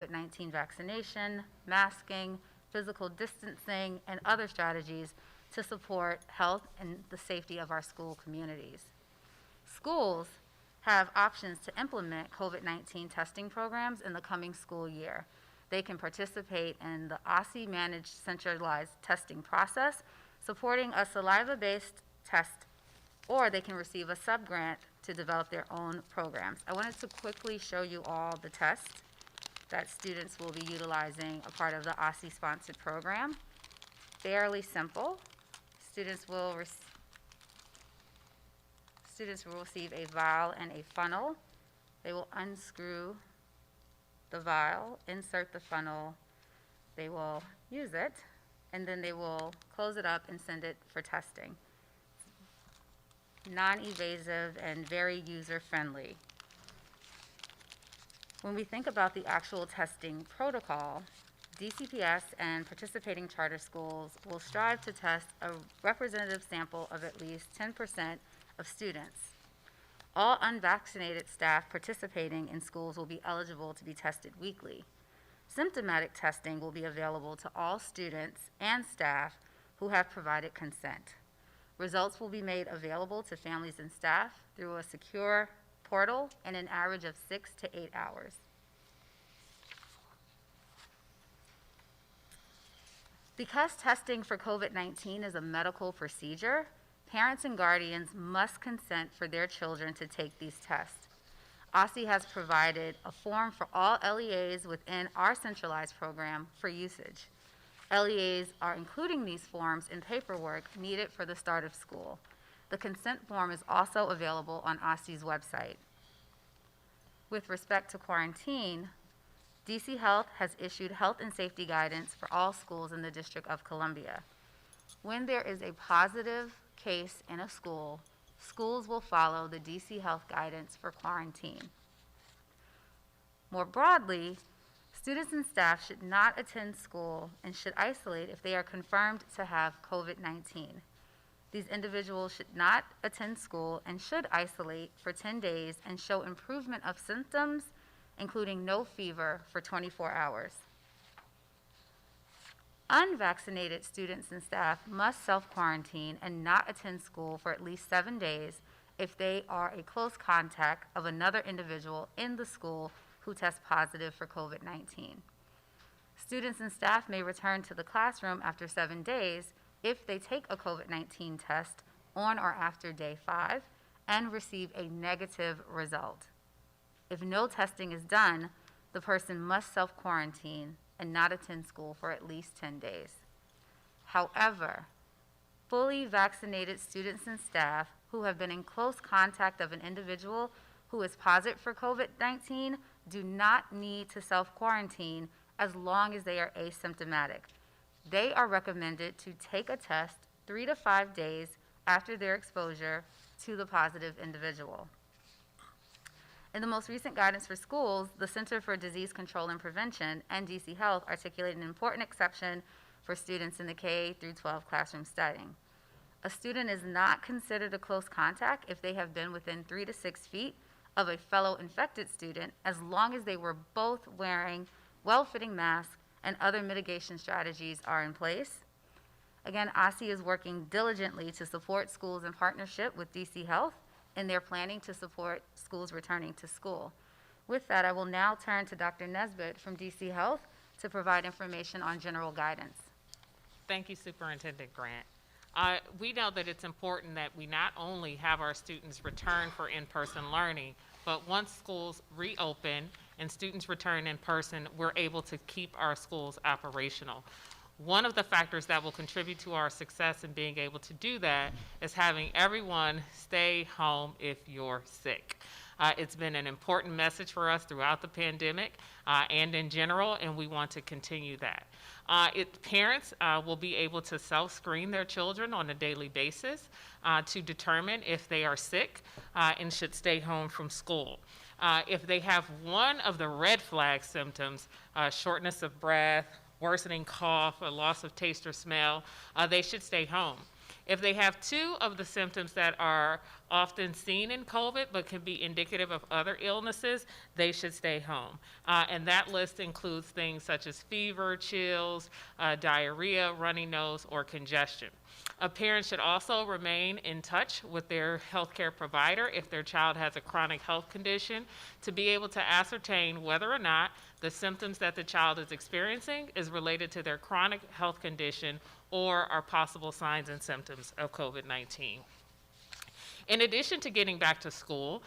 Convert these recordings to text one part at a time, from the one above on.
COVID-19 vaccination, masking, physical distancing, and other strategies to support health and the safety of our school communities. Schools have options to implement COVID-19 testing programs in the coming school year. They can participate in the OSSI-managed centralized testing process, supporting a saliva-based test, or they can receive a sub-grant to develop their own programs. I wanted to quickly show you all the tests that students will be utilizing a part of the OSSI-sponsored program. Fairly simple. Students will receive a vial and a funnel. They will unscrew the vial, insert the funnel, they will use it, and then they will close it up and send it for testing. Non-invasive and very user-friendly. When we think about the actual testing protocol, DCPS and participating charter schools will strive to test a representative sample of at least 10% of students. All unvaccinated staff participating in schools will be eligible to be tested weekly. Symptomatic testing will be available to all students and staff who have provided consent. Results will be made available to families and staff through a secure portal in an average of 6 to 8 hours. Because testing for COVID-19 is a medical procedure, parents and guardians must consent for their children to take these tests. OSSI has provided a form for all LEAs within our centralized program for usage. LEAs are including these forms in paperwork needed for the start of school. The consent form is also available on OSSI's website. With respect to quarantine, DC Health has issued health and safety guidance for all schools in the District of Columbia. When there is a positive case in a school, schools will follow the DC Health guidance for quarantine. More broadly, students and staff should not attend school and should isolate if they are confirmed to have COVID-19. These individuals should not attend school and should isolate for 10 days and show improvement of symptoms, including no fever, for 24 hours. Unvaccinated students and staff must self-quarantine and not attend school for at least 7 days if they are a close contact of another individual in the school who tests positive for COVID-19. Students and staff may return to the classroom after 7 days if they take a COVID-19 test on or after day 5 and receive a negative result. If no testing is done, the person must self-quarantine and not attend school for at least 10 days. However, fully vaccinated students and staff who have been in close contact of an individual who is positive for COVID-19 do not need to self-quarantine as long as they are asymptomatic. They are recommended to take a test 3 to 5 days after their exposure to the positive individual. In the most recent guidance for schools, the Center for Disease Control and Prevention and DC Health articulated an important exception for students in the K through 12 classroom setting. A student is not considered a close contact if they have been within 3 to 6 feet of a fellow infected student, as long as they were both wearing well-fitting masks and other mitigation strategies are in place. Again, OSSI is working diligently to support schools in partnership with DC Health in their planning to support schools returning to school. With that, I will now turn to Dr. Nesbitt from DC Health to provide information on general guidance. Thank you, Superintendent Grant. We know that it's important that we not only have our students return for in-person learning, but once schools reopen and students return in person, we're able to keep our schools operational. One of the factors that will contribute to our success in being able to do that is having everyone stay home if you're sick. It's been an important message for us throughout the pandemic and in general, and we want to continue that. Parents will be able to self-screen their children on a daily basis to determine if they are sick and should stay home from school. If they have one of the red flag symptoms, shortness of breath, worsening cough, or loss of taste or smell, they should stay home. If they have 2 of the symptoms that are often seen in COVID but can be indicative of other illnesses, they should stay home. And that list includes things such as fever, chills, diarrhea, runny nose, or congestion. Parents should also remain in touch with their healthcare provider if their child has a chronic health condition to be able to ascertain whether or not the symptoms that the child is experiencing is related to their chronic health condition or are possible signs and symptoms of COVID-19. In addition to getting back to school,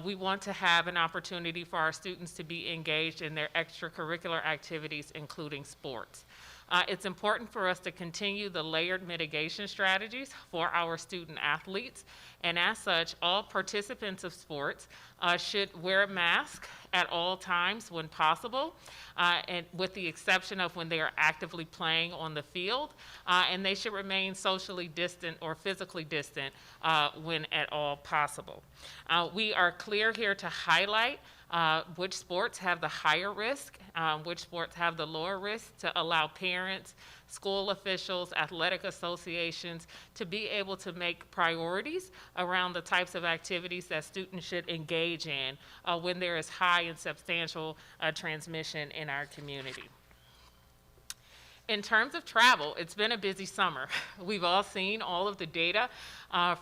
we want to have an opportunity for our students to be engaged in their extracurricular activities, including sports. It's important for us to continue the layered mitigation strategies for our student athletes, and as such, all participants of sports should wear a mask at all times when possible, and with the exception of when they are actively playing on the field, and they should remain socially distant or physically distant when at all possible. We are clear here to highlight which sports have the higher risk, which sports have the lower risk, to allow parents, school officials, athletic associations to be able to make priorities around the types of activities that students should engage in when there is high and substantial transmission in our community. In terms of travel, it's been a busy summer. We've all seen all of the data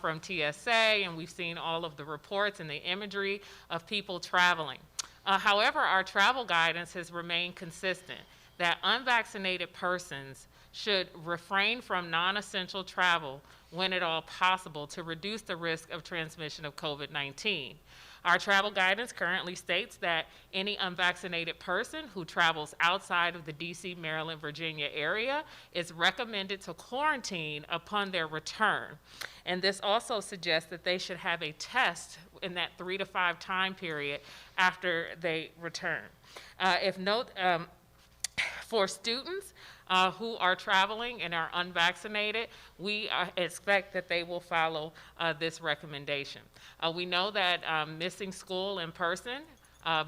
from TSA, and we've seen all of the reports and the imagery of people traveling. However, our travel guidance has remained consistent that unvaccinated persons should refrain from non-essential travel when at all possible to reduce the risk of transmission of COVID-19. Our travel guidance currently states that any unvaccinated person who travels outside of the DC, Maryland, Virginia area is recommended to quarantine upon their return. And this also suggests that they should have a test in that 3 to 5 time period after they return. For students who are traveling and are unvaccinated, we expect that they will follow this recommendation. We know that missing school in person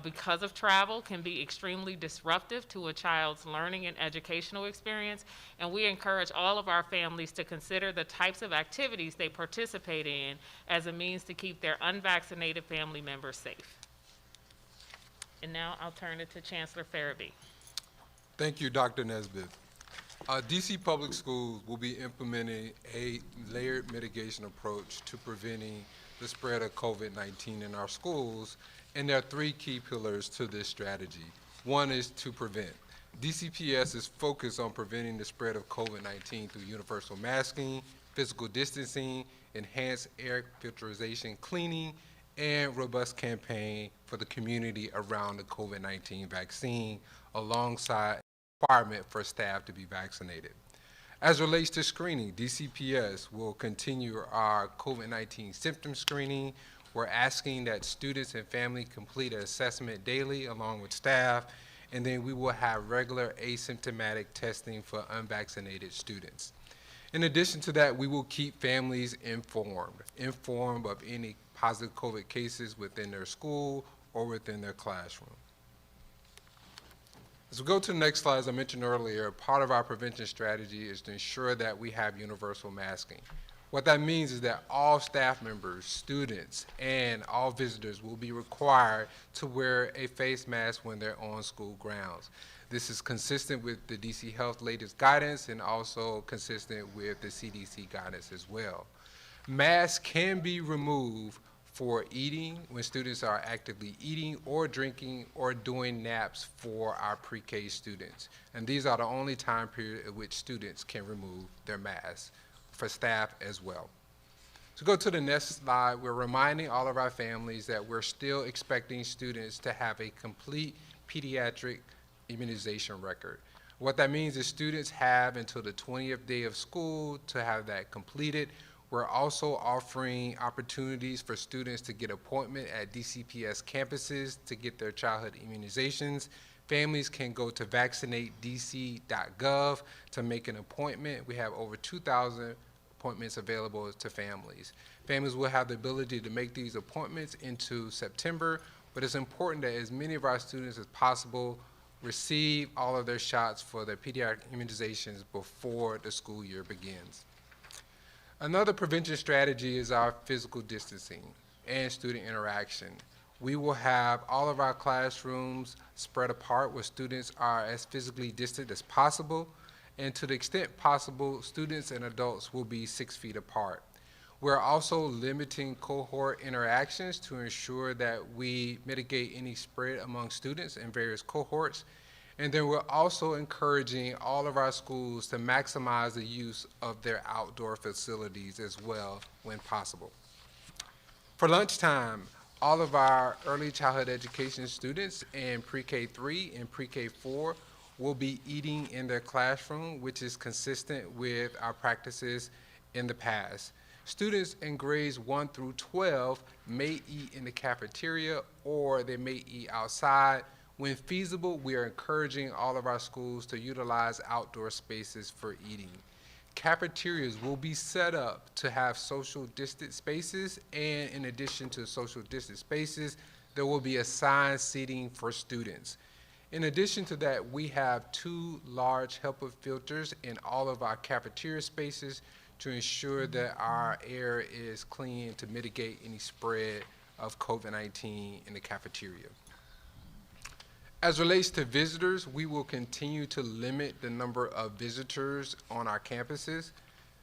because of travel can be extremely disruptive to a child's learning and educational experience, and we encourage all of our families to consider the types of activities they participate in as a means to keep their unvaccinated family members safe. And now I'll turn it to Chancellor Farabee. Thank you, Dr. Nesbitt. DC Public Schools will be implementing a layered mitigation approach to preventing the spread of COVID-19 in our schools, and there are 3 key pillars to this strategy. One is to prevent. DCPS is focused on preventing the spread of COVID-19 through universal masking, physical distancing, enhanced air filtration, cleaning, and robust campaign for the community around the COVID-19 vaccine, alongside requirement for staff to be vaccinated. As relates to screening, DCPS will continue our COVID-19 symptom screening. We're asking that students and family complete an assessment daily along with staff, and then we will have regular asymptomatic testing for unvaccinated students. In addition to that, we will keep families informed of any positive COVID cases within their school or within their classroom. As we go to the next slide, as I mentioned earlier, part of our prevention strategy is to ensure that we have universal masking. What that means is that all staff members, students, and all visitors will be required to wear a face mask when they're on school grounds. This is consistent with the DC Health latest guidance and also consistent with the CDC guidance as well. Masks can be removed for eating, when students are actively eating or drinking or doing naps for our pre-K students. And these are the only time period at which students can remove their masks, for staff as well. To go to the next slide, we're reminding all of our families that we're still expecting students to have a complete pediatric immunization record. What that means is students have until the 20th day of school to have that completed. We're also offering opportunities for students to get appointment at DCPS campuses to get their childhood immunizations. Families can go to vaccinatedc.gov to make an appointment. We have over 2,000 appointments available to families. Families will have the ability to make these appointments into September, but it's important that as many of our students as possible receive all of their shots for their pediatric immunizations before the school year begins. Another prevention strategy is our physical distancing and student interaction. We will have all of our classrooms spread apart where students are as physically distant as possible, and to the extent possible, students and adults will be 6 feet apart. We're also limiting cohort interactions to ensure that we mitigate any spread among students in various cohorts. And then we're also encouraging all of our schools to maximize the use of their outdoor facilities as well when possible. For lunchtime, all of our early childhood education students in pre-K 3 and pre-K 4 will be eating in their classroom, which is consistent with our practices in the past. Students in grades 1 through 12 may eat in the cafeteria or they may eat outside. When feasible, we are encouraging all of our schools to utilize outdoor spaces for eating. Cafeterias will be set up to have social distance spaces, and in addition to social distance spaces, there will be assigned seating for students. In addition to that, we have 2 large HEPA filters in all of our cafeteria spaces to ensure that our air is clean to mitigate any spread of COVID-19 in the cafeteria. As relates to visitors, we will continue to limit the number of visitors on our campuses.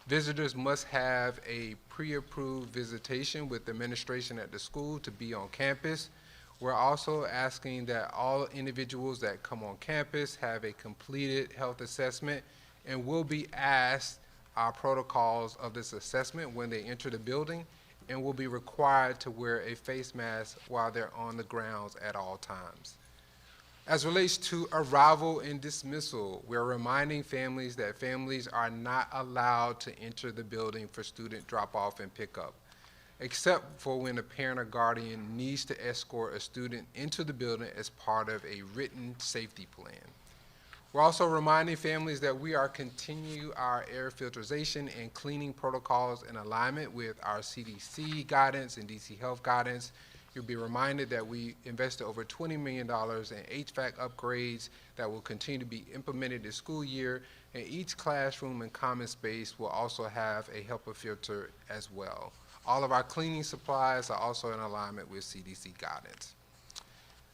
Visitors must have a pre-approved visitation with administration at the school to be on campus. We're also asking that all individuals that come on campus have a completed health assessment and will be asked our protocols of this assessment when they enter the building and will be required to wear a face mask while they're on the grounds at all times. As relates to arrival and dismissal, we're reminding families that families are not allowed to enter the building for student drop-off and pickup, except for when a parent or guardian needs to escort a student into the building as part of a written safety plan. We're also reminding families that we are continuing our air filtration and cleaning protocols in alignment with our CDC guidance and DC Health guidance. You'll be reminded that we invested over $20 million in HVAC upgrades that will continue to be implemented this school year, and each classroom and common space will also have a HEPA filter as well. All of our cleaning supplies are also in alignment with CDC guidance.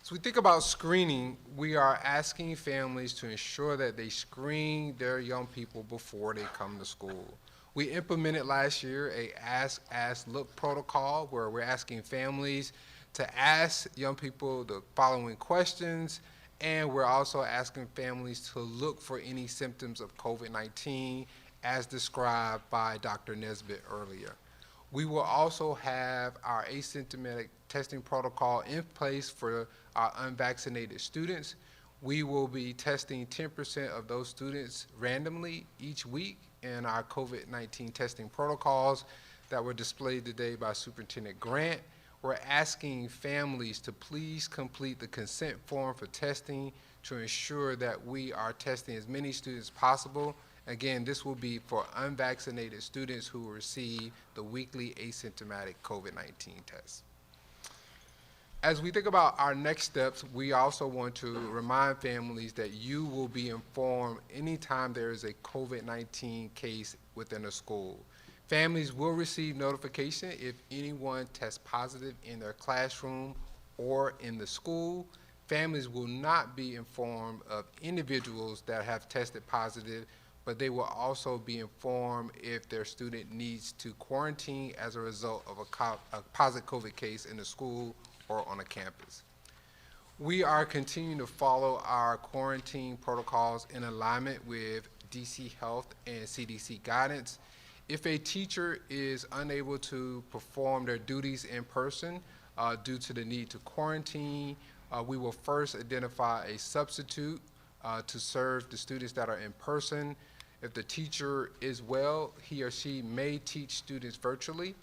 As we think about screening, we are asking families to ensure that they screen their young people before they come to school. We implemented last year a Ask, Look protocol where we're asking families to ask young people the following questions, and we're also asking families to look for any symptoms of COVID-19 as described by Dr. Nesbitt earlier. We will also have our asymptomatic testing protocol in place for our unvaccinated students. We will be testing 10% of those students randomly each week in our COVID-19 testing protocols that were displayed today by Superintendent Grant. We're asking families to please complete the consent form for testing to ensure that we are testing as many students as possible. Again, this will be for unvaccinated students who receive the weekly asymptomatic COVID-19 test. As we think about our next steps, we also want to remind families that you will be informed anytime there is a COVID-19 case within a school. Families will receive notification if anyone tests positive in their classroom or in the school. Families will not be informed of individuals that have tested positive, but they will also be informed if their student needs to quarantine as a result of a positive COVID case in the school or on a campus. We are continuing to follow our quarantine protocols in alignment with DC Health and CDC guidance. If a teacher is unable to perform their duties in person due to the need to quarantine, we will first identify a substitute to serve the students that are in person. If the teacher is well, he or she may teach students virtually,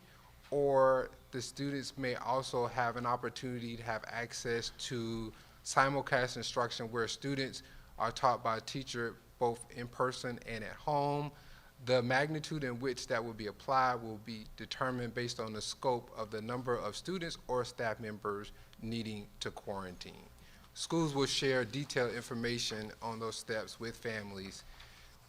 or the students may also have an opportunity to have access to simulcast instruction where students are taught by a teacher both in person and at home. The magnitude in which that will be applied will be determined based on the scope of the number of students or staff members needing to quarantine. Schools will share detailed information on those steps with families.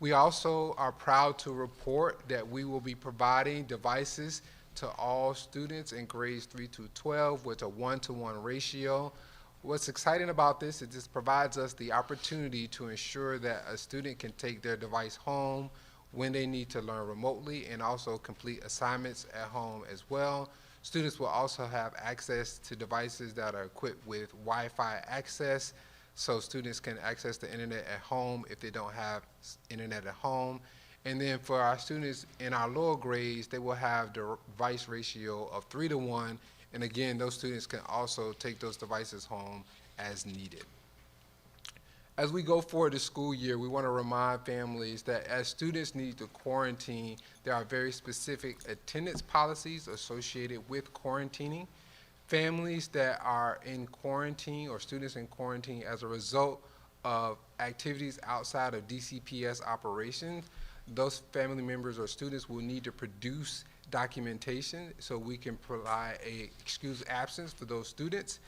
We also are proud to report that we will be providing devices to all students in grades 3 to 12 with a 1-to-1 ratio. What's exciting about this is this provides us the opportunity to ensure that a student can take their device home when they need to learn remotely and also complete assignments at home as well. Students will also have access to devices that are equipped with Wi-Fi access, so students can access the internet at home if they don't have internet at home. And then for our students in our lower grades, they will have the device ratio of 3-to-1, and again, those students can also take those devices home as needed. As we go forward this school year, we want to remind families that as students need to quarantine, there are very specific attendance policies associated with quarantining. Families that are in quarantine or students in quarantine as a result of activities outside of DCPS operations, those family members or students will need to produce documentation so we can provide a excused absence for those students.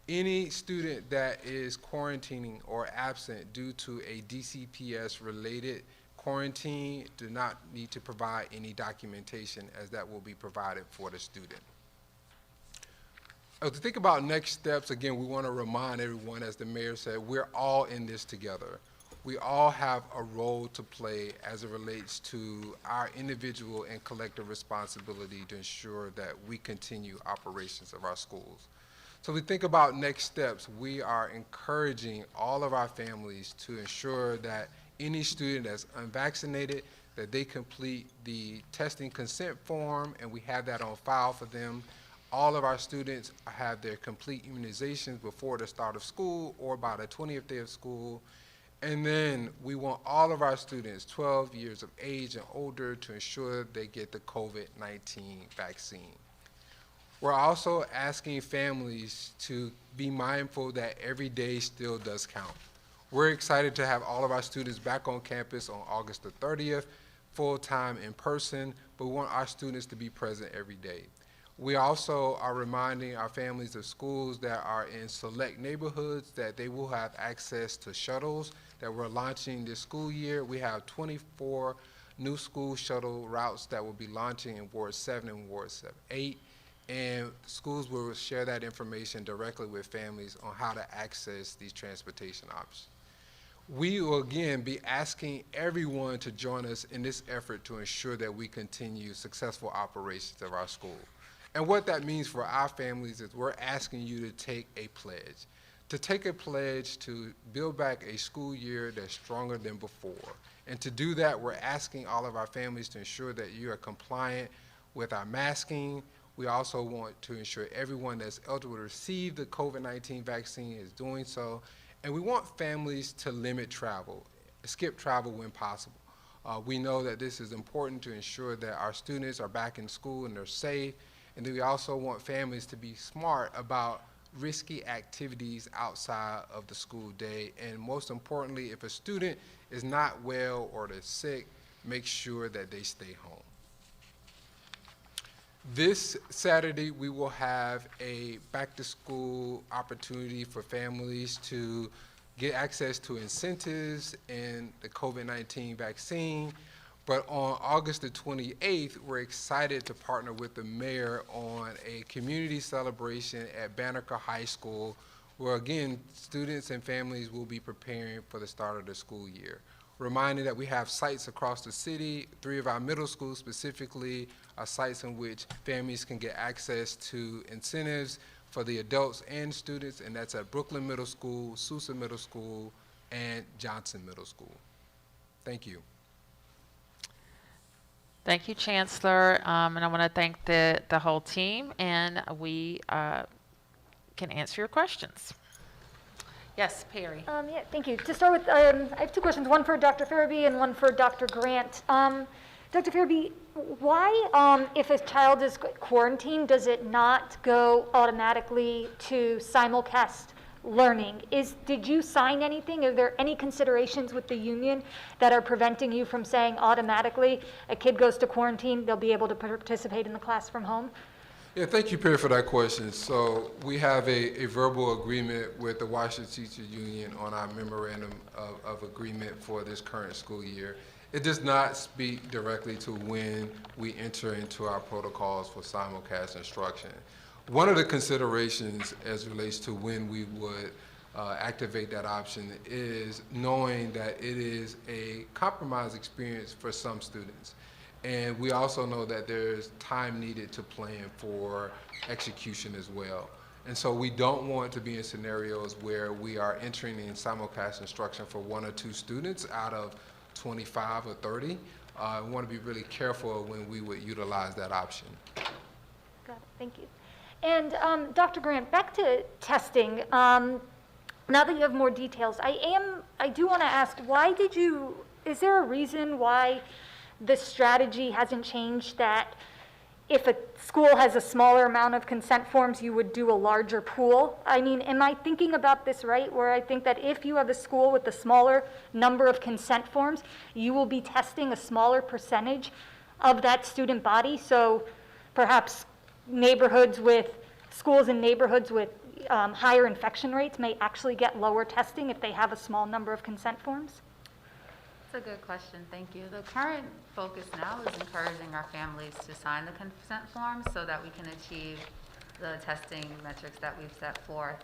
Any student that is quarantining or absent due to a DCPS related quarantine do not need to provide any documentation, as that will be provided for the student. To think about next steps, again, we want to remind everyone, as the mayor said, we're all in this together. We all have a role to play as it relates to our individual and collective responsibility to ensure that we continue operations of our schools. So we think about next steps. We are encouraging all of our families to ensure that any student that's unvaccinated, that they complete the testing consent form, and we have that on file for them. All of our students have their complete immunizations before the start of school or by the 20th day of school. And then we want all of our students 12 years of age and older to ensure they get the COVID-19 vaccine. We're also asking families to be mindful that every day still does count. We're excited to have all of our students back on campus on August the 30th, full-time in person, but we want our students to be present every day. We also are reminding our families of schools that are in select neighborhoods that they will have access to shuttles that we're launching this school year. We have 24 new school shuttle routes that will be launching in Ward 7 and Ward 8. And schools will share that information directly with families on how to access these transportation options. We will again be asking everyone to join us in this effort to ensure that we continue successful operations of our school. And what that means for our families is we're asking you to take a pledge. To take a pledge to build back a school year that's stronger than before. And to do that, we're asking all of our families to ensure that you are compliant with our masking. We also want to ensure everyone that's eligible to receive the COVID-19 vaccine is doing so. And we want families to limit travel, skip travel when possible. We know that this is important to ensure that our students are back in school and they're safe. And then we also want families to be smart about risky activities outside of the school day. And most importantly, if a student is not well or they're sick, make sure that they stay home. This Saturday, we will have a back-to-school opportunity for families to get access to incentives in the COVID-19 vaccine. But on August the 28th, we're excited to partner with the mayor on a community celebration at Banneker High School, where again, students and families will be preparing for the start of the school year. Reminding that we have sites across the city, 3 of our middle schools specifically are sites in which families can get access to incentives for the adults and students, and that's at Brooklyn Middle School, Sousa Middle School, and Johnson Middle School. Thank you. Thank you, Chancellor, and I want to thank the whole team, and we can answer your questions. Yes, Perry. Yeah, thank you. To start with, I have 2 questions, one for Dr. Farabee and one for Dr. Grant. Dr. Farabee, why, if a child is quarantined, does it not go automatically to simulcast learning? Did you sign anything? Are there any considerations with the union that are preventing you from saying automatically a kid goes to quarantine, they'll be able to participate in the class from home? Yeah, thank you, Perry, for that question. So we have a verbal agreement with the Washington Teachers Union on our memorandum of agreement for this current school year. It does not speak directly to when we enter into our protocols for simulcast instruction. One of the considerations as relates to when we would activate that option is knowing that it is a compromised experience for some students. And we also know that there's time needed to plan for execution as well. And so we don't want to be in scenarios where we are entering in simulcast instruction for 1 or 2 students out of 25 or 30. We want to be really careful when we would utilize that option. Got it, thank you. And Dr. Grant, back to testing. Now that you have more details, I do want to ask, is there a reason why the strategy hasn't changed, that if a school has a smaller amount of consent forms, you would do a larger pool? I mean, am I thinking about this right, where I think that if you have a school with a smaller number of consent forms, you will be testing a smaller percentage of that student body? So perhaps schools in neighborhoods with higher infection rates may actually get lower testing if they have a small number of consent forms? That's a good question, thank you. The current focus now is encouraging our families to sign the consent forms so that we can achieve the testing metrics that we've set forth.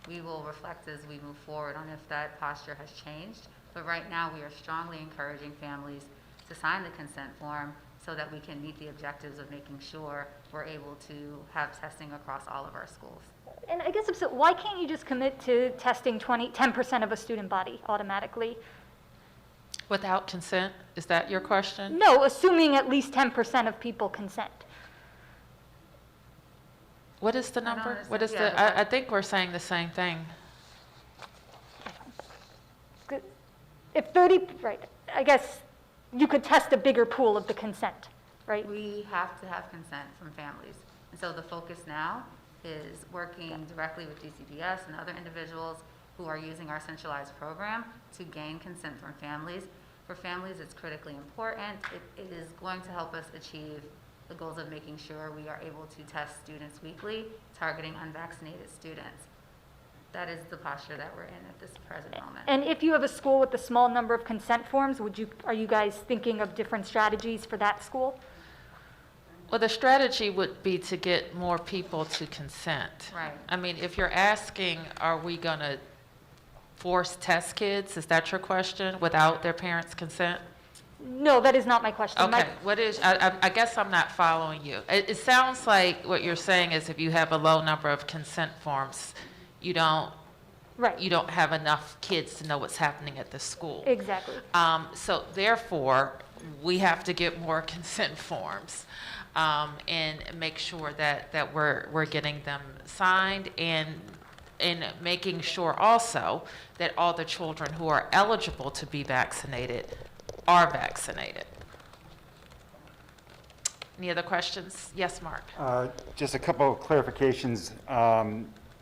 We will reflect as we move forward on if that posture has changed, but right now we are strongly encouraging families to sign the consent form so that we can meet the objectives of making sure we're able to have testing across all of our schools. And I guess, so why can't you just commit to testing 10% of a student body automatically? Without consent? Is that your question? No, assuming at least 10% of people consent. What is the I don't number? understand. What is Yeah, I think we're saying the same thing. Good. If 30, right, I guess you could test a bigger pool of the consent, right? We have to have consent from families. And so the focus now is working directly with DCPS and other individuals who are using our centralized program to gain consent from families. For families, it's critically important. It is going to help us achieve the goals of making sure we are able to test students weekly, targeting unvaccinated students. That is the posture that we're in at this present moment. And if you have a school with a small number of consent forms, are you guys thinking of different strategies for that school? Well, the strategy would be to get more people to consent. Right. I mean, if you're asking, are we going to force test kids, is that your question, without their parents' consent? No, that is not my question. Okay, I guess I'm not following you. It sounds like what you're saying is if you have a low number of consent forms, you don't have enough kids to know what's happening at the school. Exactly. So therefore, we have to get more consent forms and make sure that we're getting them signed, and making sure also that all the children who are eligible to be vaccinated are vaccinated. Any other questions? Yes, Mark. Just a couple of clarifications.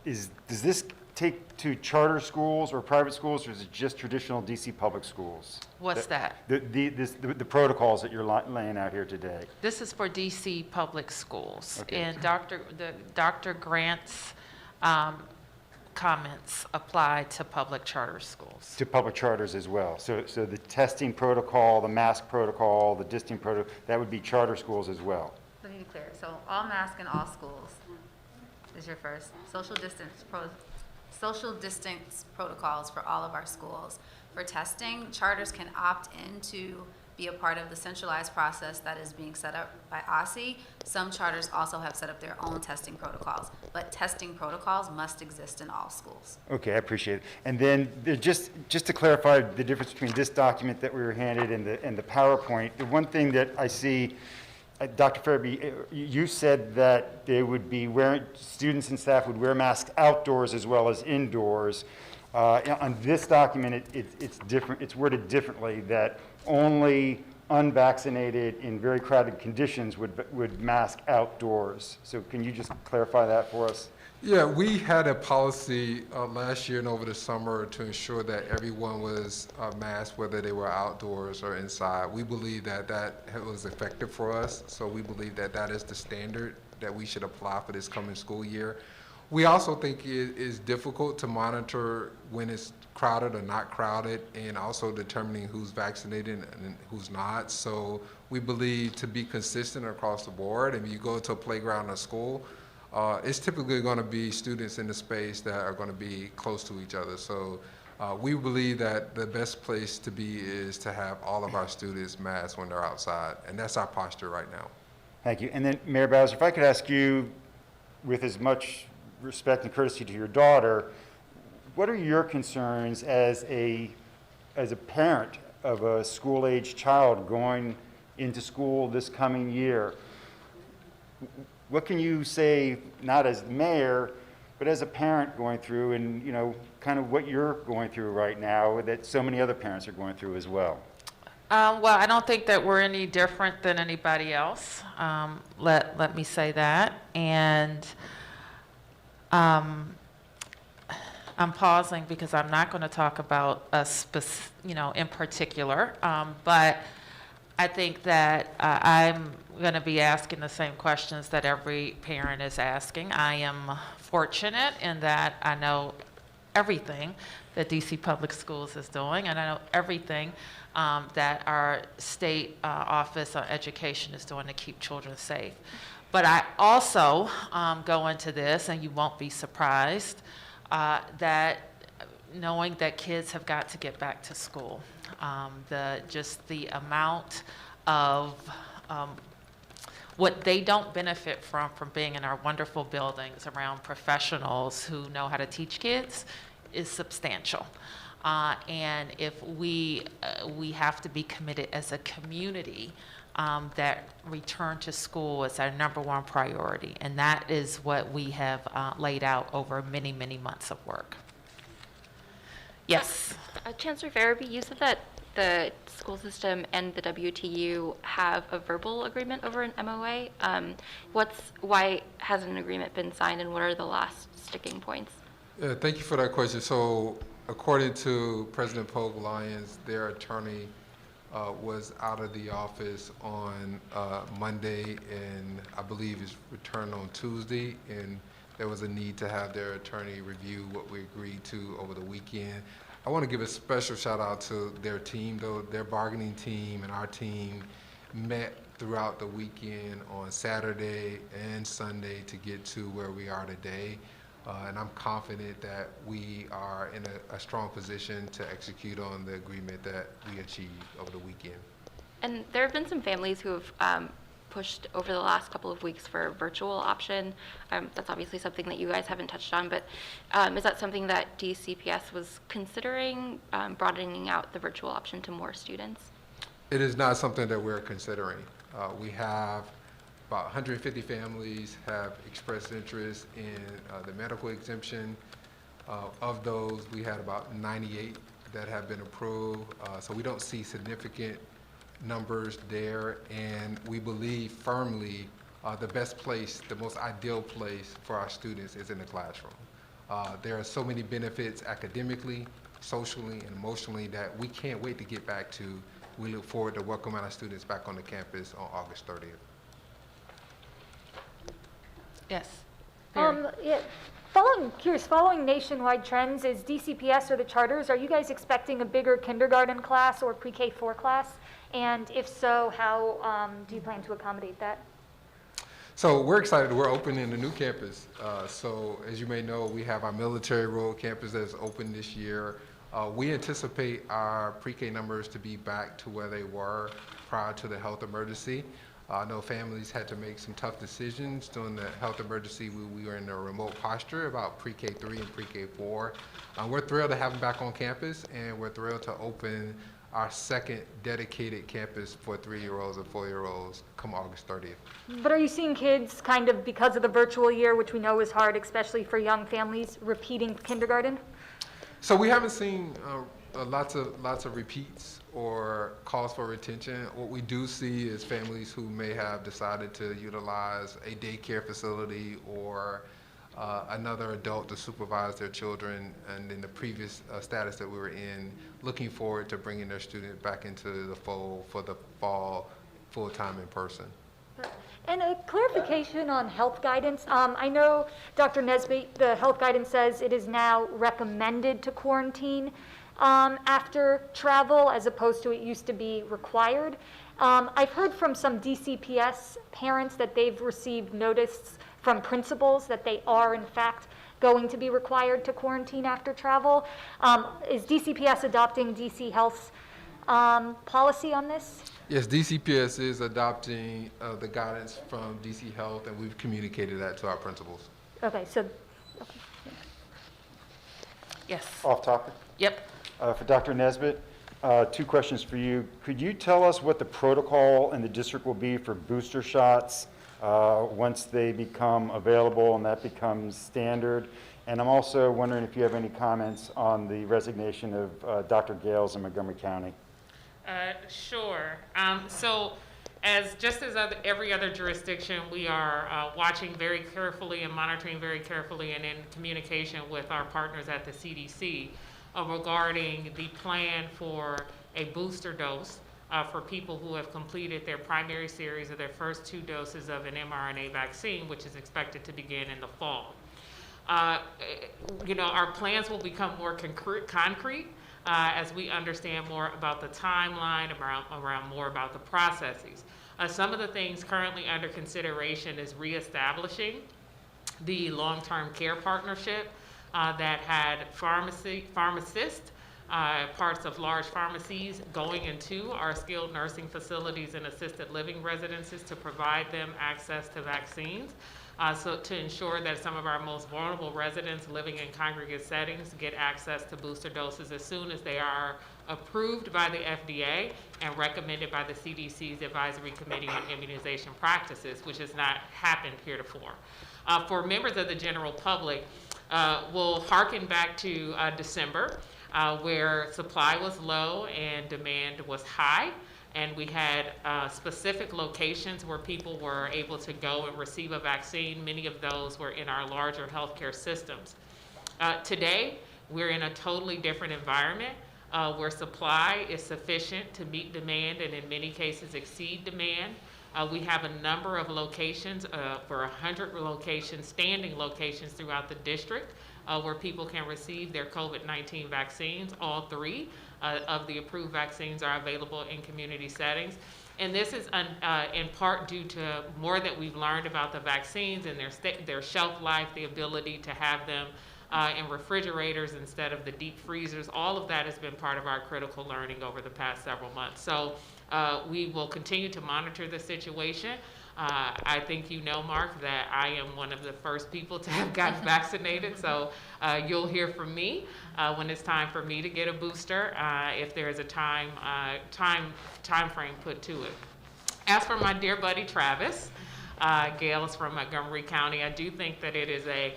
Does this take to charter schools or private schools, or is it just traditional DC public schools? What's that? The protocols that you're laying out here today. This is for DC public schools. Okay. And Dr. Grant's comments apply to public charter schools. To public charters as well. So the testing protocol, the mask protocol, the distancing protocol, that would be charter schools as well. Let me be clear. So all mask in all schools is your first. Social distance protocols for all of our schools. For testing, charters can opt in to be a part of the centralized process that is being set up by OSSI. Some charters also have set up their own testing protocols, but testing protocols must exist in all schools. Okay, I appreciate it. And then just to clarify the difference between this document that we were handed and the PowerPoint, the one thing that I see, Dr. Farabee, you said that they would be students and staff would wear masks outdoors as well as indoors. On this document, it's different. It's worded differently, that only unvaccinated in very crowded conditions would mask outdoors. So can you just clarify that for us? Yeah, we had a policy last year and over the summer to ensure that everyone was masked, whether they were outdoors or inside. We believe that was effective for us, so we believe that is the standard that we should apply for this coming school year. We also think it is difficult to monitor when it's crowded or not crowded, and also determining who's vaccinated and who's not. So we believe to be consistent across the board, if you go to a playground or school, it's typically going to be students in the space that are going to be close to each other. So we believe that the best place to be is to have all of our students masked when they're outside, and that's our posture right now. Thank you. And then Mayor Bowser, if I could ask you, with as much respect and courtesy to your daughter, what are your concerns as a parent of a school-age child going into school this coming year? What can you say, not as the mayor, but as a parent going through, and kind of what you're going through right now that so many other parents are going through as well? Well, I don't think that we're any different than anybody else. Let me say that. And I'm pausing because I'm not going to talk about us, in particular. But I think that I'm going to be asking the same questions that every parent is asking. I am fortunate in that I know everything that DC Public Schools is doing, and I know everything that our state office on education is doing to keep children safe. But I also go into this, and you won't be surprised, that knowing that kids have got to get back to school. The amount of what they don't benefit from being in our wonderful buildings around professionals who know how to teach kids is substantial. And if we have to be committed as a community that return to school is our number one priority. And that is what we have laid out over many, many months of work. Yes? Chancellor Farabee, you said that the school system and the WTU have a verbal agreement over an MOA. Why hasn't an agreement been signed, and what are the last sticking points? Thank you for that question. So according to President Pogue Lyons, their attorney was out of the office on Monday, and I believe is returned on Tuesday, and there was a need to have their attorney review what we agreed to over the weekend. I want to give a special shout out to their team, though. Their bargaining team and our team met throughout the weekend on Saturday and Sunday to get to where we are today. And I'm confident that we are in a strong position to execute on the agreement that we achieved over the weekend. And there have been some families who have pushed over the last couple of weeks for a virtual option. That's obviously something that you guys haven't touched on, but is that something that DCPS was considering, broadening out the virtual option to more students? It is not something that we're considering. We have about 150 families have expressed interest in the medical exemption. Of those, we had about 98 that have been approved. So we don't see significant numbers there, and we believe firmly the best place, the most ideal place for our students is in the classroom. There are so many benefits academically, socially, and emotionally that we can't wait to get back to. We look forward to welcoming our students back on the campus on August 30th. Yes. Following nationwide trends, is DCPS or the charters, are you guys expecting a bigger kindergarten class or pre-K4 class? And if so, how do you plan to accommodate that? So we're excited. We're opening a new campus. So as you may know, we have our Military Road campus that's open this year. We anticipate our pre-K numbers to be back to where they were prior to the health emergency. I know families had to make some tough decisions during the health emergency. We were in a remote posture about pre-K3 and pre-K4. We're thrilled to have them back on campus, and we're thrilled to open our second dedicated campus for 3-year-olds and 4-year-olds come August 30th. But are you seeing kids kind of, because of the virtual year, which we know is hard, especially for young families, repeating kindergarten? So we haven't seen lots of repeats or calls for retention. What we do see is families who may have decided to utilize a daycare facility or another adult to supervise their children, and in the previous status that we were in, looking forward to bringing their student back into the fold for the fall full-time in person. And a clarification on health guidance. I know, Dr. Nesbitt, the health guidance says it is now recommended to quarantine after travel, as opposed to it used to be required. I've heard from some DCPS parents that they've received notice from principals that they are, in fact, going to be required to quarantine after travel. Is DCPS adopting DC Health's policy on this? Yes, DCPS is adopting the guidance from DC Health, and we've communicated that to our principals. Okay, so, Yes. Off topic. Yep. For Dr. Nesbitt, 2 questions for you. Could you tell us what the protocol in the district will be for booster shots once they become available and that becomes standard? And I'm also wondering if you have any comments on the resignation of Dr. Gales in Montgomery County. Sure. So just as every other jurisdiction, we are watching very carefully and monitoring very carefully and in communication with our partners at the CDC regarding the plan for a booster dose for people who have completed their primary series of their first 2 doses of an mRNA vaccine, which is expected to begin in the fall. Our plans will become more concrete as we understand more about the timeline, around more about the processes. Some of the things currently under consideration is reestablishing the long-term care partnership that had pharmacists, parts of large pharmacies going into our skilled nursing facilities and assisted living residences to provide them access to vaccines. So to ensure that some of our most vulnerable residents living in congregate settings get access to booster doses as soon as they are approved by the FDA and recommended by the CDC's Advisory Committee on Immunization Practices, which has not happened heretofore. For members of the general public, we'll hearken back to December, where supply was low and demand was high. And we had specific locations where people were able to go and receive a vaccine. Many of those were in our larger healthcare systems. Today, we're in a totally different environment where supply is sufficient to meet demand and in many cases exceed demand. We have a number of locations, for 100 locations, standing locations throughout the district where people can receive their COVID-19 vaccines. All 3 of the approved vaccines are available in community settings. And this is in part due to more that we've learned about the vaccines and their shelf life, the ability to have them in refrigerators instead of the deep freezers. All of that has been part of our critical learning over the past several months. So we will continue to monitor the situation. I think you know, Mark, that I am one of the first people to have gotten vaccinated, so you'll hear from me when it's time for me to get a booster, if there is a time frame put to it. As for my dear buddy Travis Gales from Montgomery County, I do think that it is a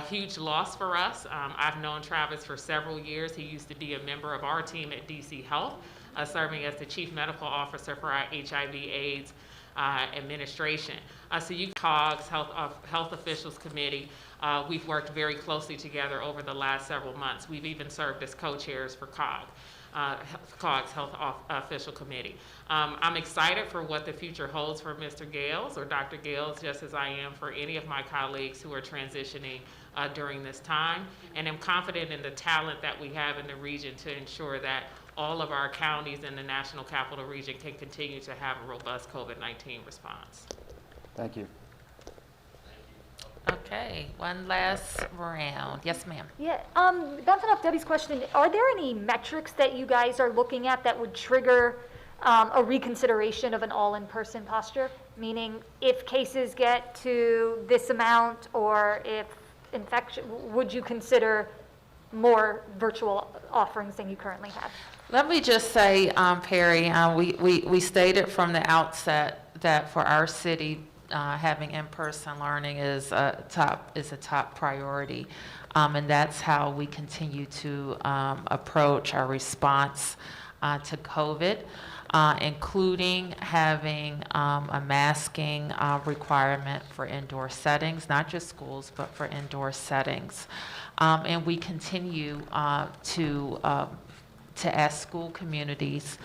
huge loss for us. I've known Travis for several years. He used to be a member of our team at DC Health, serving as the Chief Medical Officer for our HIV/AIDS administration. So you COGS, Health Officials Committee, we've worked very closely together over the last several months. We've even served as co-chairs for COGS, Health Official Committee. I'm excited for what the future holds for Mr. Gales or Dr. Gales, just as I am for any of my colleagues who are transitioning during this time. And I'm confident in the talent that we have in the region to ensure that all of our counties in the National Capital Region can continue to have a robust COVID-19 response. Thank you. Okay, one last round. Yes, ma'am. yeah, bouncing off Debbie's question, are there any metrics that you guys are looking at that would trigger a reconsideration of an all-in-person posture? Meaning, if cases get to this amount, or if infection, would you consider more virtual offerings than you currently have? Let me just say, Perry, we stated from the outset that for our city, having in-person learning is a top priority, and that's how we continue to approach our response to COVID, including having a masking requirement for indoor settings, not just schools, but for indoor settings. And we continue to ask school communities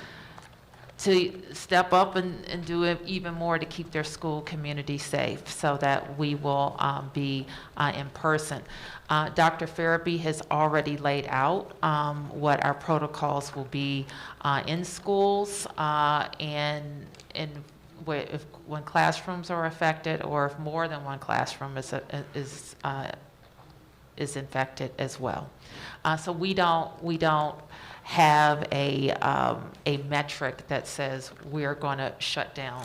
to step up and do even more to keep their school community safe so that we will be in person. Dr. Farabee has already laid out what our protocols will be in schools and when classrooms are affected, or if more than one classroom is infected as well. So we don't have a metric that says we're going to shut down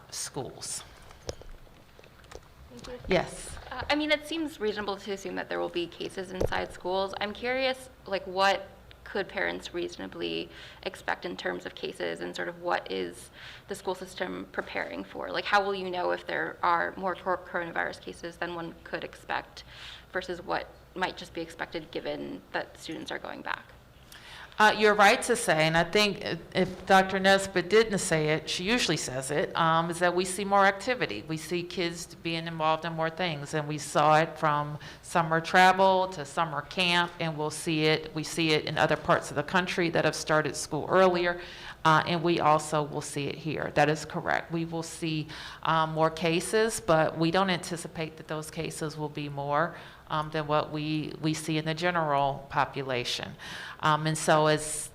schools. Thank you. Yes. I mean, it seems reasonable to assume that there will be cases inside schools. I'm curious, like, what could parents reasonably expect in terms of cases, and sort of what is the school system preparing for? Like, how will you know if there are more coronavirus cases than one could expect versus what might just be expected given that students are going back? You're right to say, and I think if Dr. Nesbitt didn't say it, she usually says it, is that we see more activity. We see kids being involved in more things, and we saw it from summer travel to summer camp, and we see it in other parts of the country that have started school earlier, and we also will see it here. That is correct. We will see more cases, but we don't anticipate that those cases will be more than what we see in the general population. And so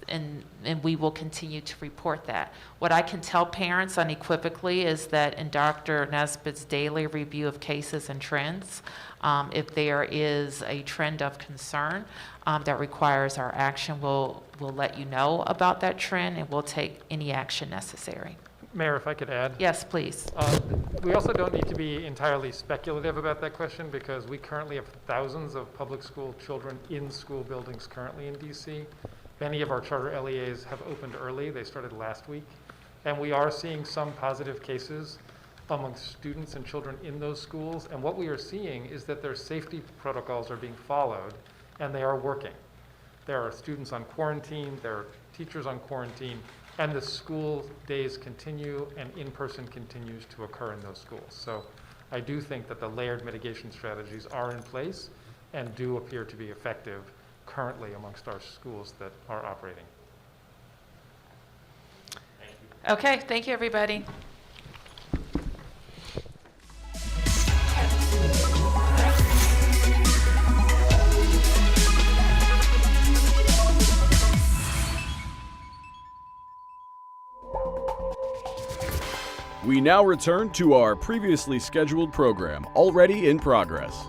and we will continue to report that. What I can tell parents unequivocally is that in Dr. Nesbitt's daily review of cases and trends, if there is a trend of concern that requires our action, we'll let you know about that trend, and we'll take any action necessary. Mayor, if I could add. Yes, please. We also don't need to be entirely speculative about that question, because we currently have thousands of public school children in school buildings currently in DC. Many of our charter LEAs have opened early. They started last week. And we are seeing some positive cases among students and children in those schools. And what we are seeing is that their safety protocols are being followed, and they are working. There are students on quarantine, there are teachers on quarantine, and the school days continue, and in-person continues to occur in those schools. So I do think that the layered mitigation strategies are in place and do appear to be effective currently amongst our schools that are operating. Okay, thank you, everybody. We now return to our previously scheduled program, already in progress.